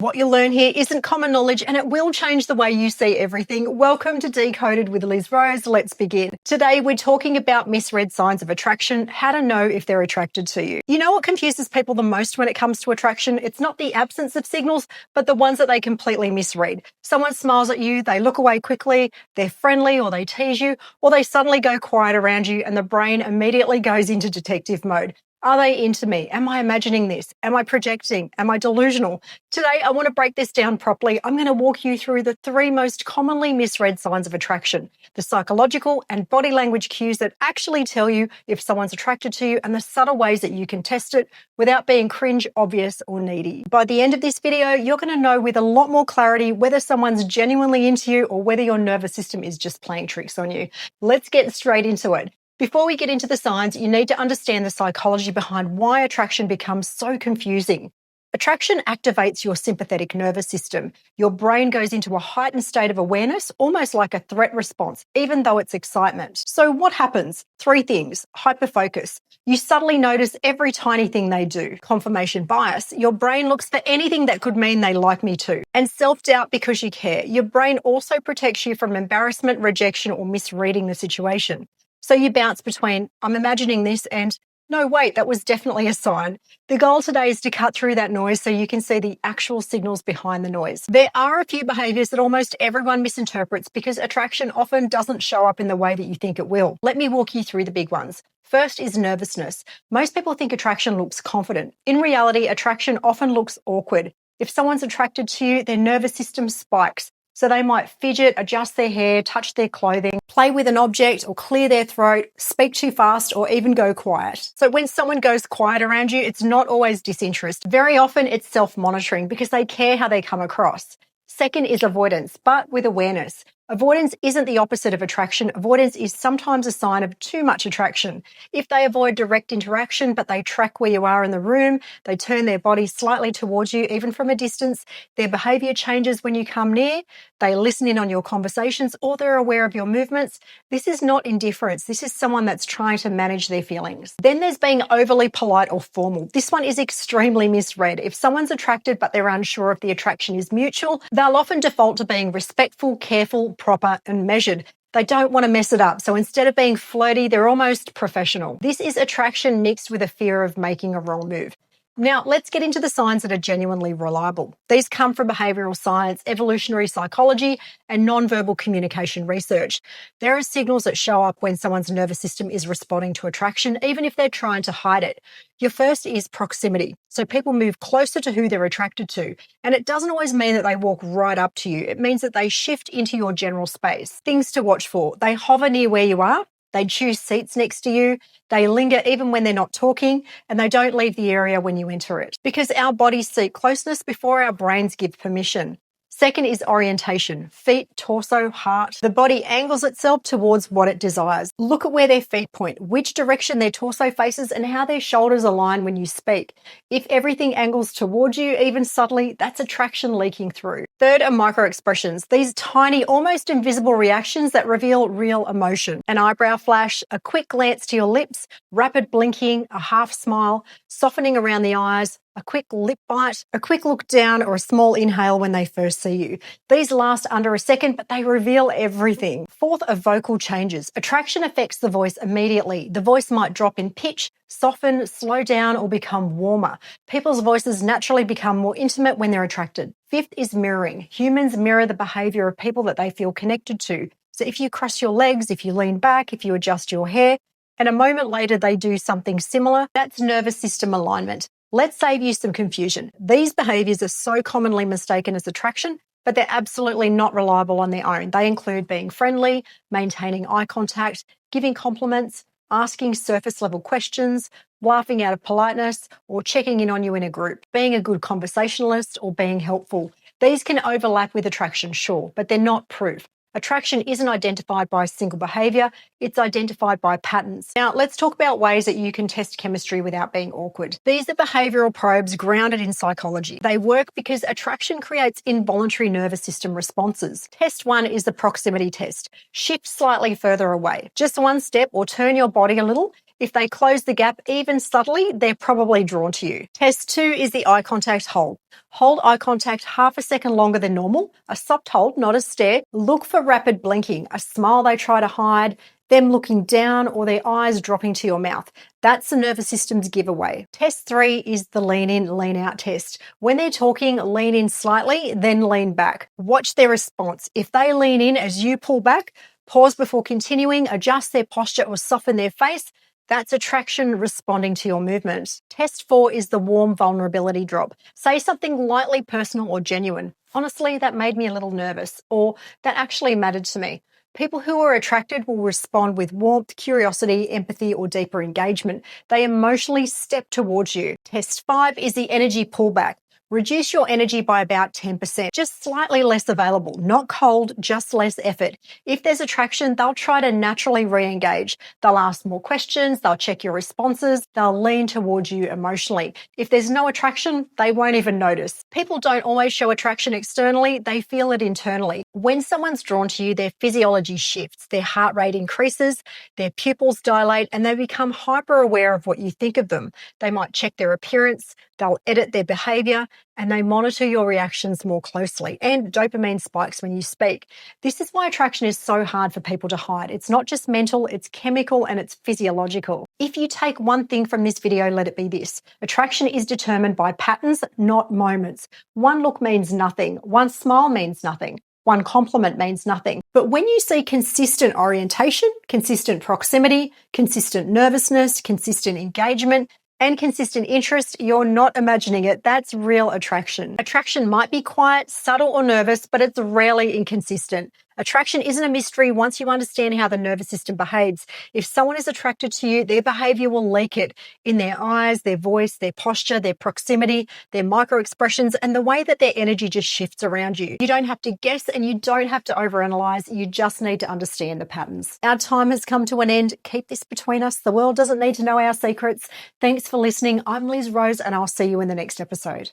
What you'll learn here isn't common knowledge and it will change the way you see everything. Welcome to Decoded with Liz Rose. Let's begin. Today we're talking about misread signs of attraction, how to know if they're attracted to you. You know what confuses people the most when it comes to attraction? It's not the absence of signals, but the ones that they completely misread. Someone smiles at you, they look away quickly, they're friendly or they tease you, or they suddenly go quiet around you and the brain immediately goes into detective mode. Are they into me? Am I imagining this? Am I projecting? Am I delusional? Today, I want to break this down properly. I'm going to walk you through the three most commonly misread signs of attraction, the psychological and body language cues that actually tell you if someone's attracted to you, and the subtle ways that you can test it without being cringe, obvious, or needy. By the end of this video, you're going to know with a lot more clarity whether someone's genuinely into you or whether your nervous system is just playing tricks on you. Let's get straight into it. Before we get into the signs, you need to understand the psychology behind why attraction becomes so confusing. Attraction activates your sympathetic nervous system. Your brain goes into a heightened state of awareness, almost like a threat response, even though it's excitement. So what happens? Three things. Hyperfocus. You subtly notice every tiny thing they do. Confirmation bias. Your brain looks for anything that could mean they like me too. And self-doubt because you care. Your brain also protects you from embarrassment, rejection, or misreading the situation. So you bounce between, I'm imagining this, and no, wait, that was definitely a sign. The goal today is to cut through that noise so you can see the actual signals behind the noise. There are a few behaviours that almost everyone misinterprets because attraction often doesn't show up in the way that you think it will. Let me walk you through the big ones. First is nervousness. Most people think attraction looks confident. In reality, attraction often looks awkward. If someone's attracted to you, their nervous system spikes. So they might fidget, adjust their hair, touch their clothing, play with an object or clear their throat, speak too fast, or even go quiet. So when someone goes quiet around you, it's not always disinterest. Very often it's self-monitoring because they care how they come across. Second is avoidance, but with awareness. Avoidance isn't the opposite of attraction. Avoidance is sometimes a sign of too much attraction. If they avoid direct interaction, but they track where you are in the room, they turn their body slightly towards you, even from a distance, their behavior changes when you come near, they listen in on your conversations, or they're aware of your movements, this is not indifference. This is someone that's trying to manage their feelings. Then there's being overly polite or formal. This one is extremely misread. If someone's attracted, but they're unsure if the attraction is mutual, they'll often default to being respectful, careful, proper, and measured. They don't want to mess it up. So instead of being flirty, they're almost professional. This is attraction mixed with a fear of making a wrong move. Now, let's get into the signs that are genuinely reliable. These come from behavioral science, evolutionary psychology, and nonverbal communication research. There are signals that show up when someone's nervous system is responding to attraction, even if they're trying to hide it. Your first is proximity. So people move closer to who they're attracted to. And it doesn't always mean that they walk right up to you. It means that they shift into your general space. Things to watch for. They hover near where you are. They choose seats next to you, they linger even when they're not talking, and they don't leave the area when you enter it. Because our bodies seek closeness before our brains give permission. Second is orientation. Feet, torso, heart. The body angles itself towards what it desires. Look at where their feet point, which direction their torso faces, and how their shoulders align when you speak. If everything angles towards you, even subtly, that's attraction leaking through. Third are micro-expressions. These tiny, almost invisible reactions that reveal real emotion. An eyebrow flash, a quick glance to your lips, rapid blinking, a half smile, softening around the eyes, a quick lip bite, a quick look down, or a small inhale when they first see you. These last under a second, but they reveal everything. Fourth are vocal changes. Attraction affects the voice immediately. The voice might drop in pitch, soften, slow down, or become warmer. People's voices naturally become more intimate when they're attracted. Fifth is mirroring. Humans mirror the behavior of people that they feel connected to. So if you cross your legs, if you lean back, if you adjust your hair, and a moment later they do something similar, that's nervous system alignment. Let's save you some confusion. These behaviours are so commonly mistaken as attraction, but they're absolutely not reliable on their own. They include being friendly, maintaining eye contact, giving compliments, asking surface level questions, laughing out of politeness, or checking in on you in a group, being a good conversationalist, or being helpful. These can overlap with attraction, sure, but they're not proof. Attraction isn't identified by a single behaviour, it's identified by patterns. Now, let's talk about ways that you can test chemistry without being awkward. These are behavioural probes grounded in psychology. They work because attraction creates involuntary nervous system responses. Test 1 is the proximity test. Shift slightly further away. Just one step or turn your body a little. If they close the gap even subtly, they're probably drawn to you. Test 2 is the eye contact hold. Hold eye contact half a second longer than normal, a soft hold, not a stare. Look for rapid blinking, a smile they try to hide, them looking down, or their eyes dropping to your mouth. That's the nervous system's giveaway. Test 3 is the lean in, lean out test. When they're talking, lean in slightly, then lean back. Watch their response. If they lean in as you pull back, pause before continuing, adjust their posture or soften their face. That's attraction responding to your movement. Test 4 is the warm vulnerability drop. Say something lightly personal or genuine. Honestly, that made me a little nervous, or that actually mattered to me. People who are attracted will respond with warmth, curiosity, empathy, or deeper engagement. They emotionally step towards you. Test 5 is the energy pullback. Reduce your energy by about 10%, just slightly less available, not cold, just less effort. If there's attraction, they'll try to naturally re-engage. They'll ask more questions, they'll check your responses, they'll lean towards you emotionally. If there's no attraction, they won't even notice. People don't always show attraction externally, they feel it internally. When someone's drawn to you, their physiology shifts, their heart rate increases, their pupils dilate, and they become hyper aware of what you think of them. They might check their appearance, they'll edit their behavior, and they monitor your reactions more closely. And dopamine spikes when you speak. This is why attraction is so hard for people to hide. It's not just mental, it's chemical and it's physiological. If you take one thing from this video, let it be this. Attraction is determined by patterns, not moments. One look means nothing. One smile means nothing. One compliment means nothing. But when you see consistent orientation, consistent proximity, consistent nervousness, consistent engagement, and consistent interest, you're not imagining it. That's real attraction. Attraction might be quiet, subtle, or nervous, but it's rarely inconsistent. Attraction isn't a mystery once you understand how the nervous system behaves. If someone is attracted to you, their behavior will leak it in their eyes, their voice, their posture, their proximity, their micro expressions, and the way that their energy just shifts around you. You don't have to guess and you don't have to overanalyze. You just need to understand the patterns. Our time has come to an end. Keep this between us. The world doesn't need to know our secrets. Thanks for listening. I'm Liz Rose and I'll see you in the next episode.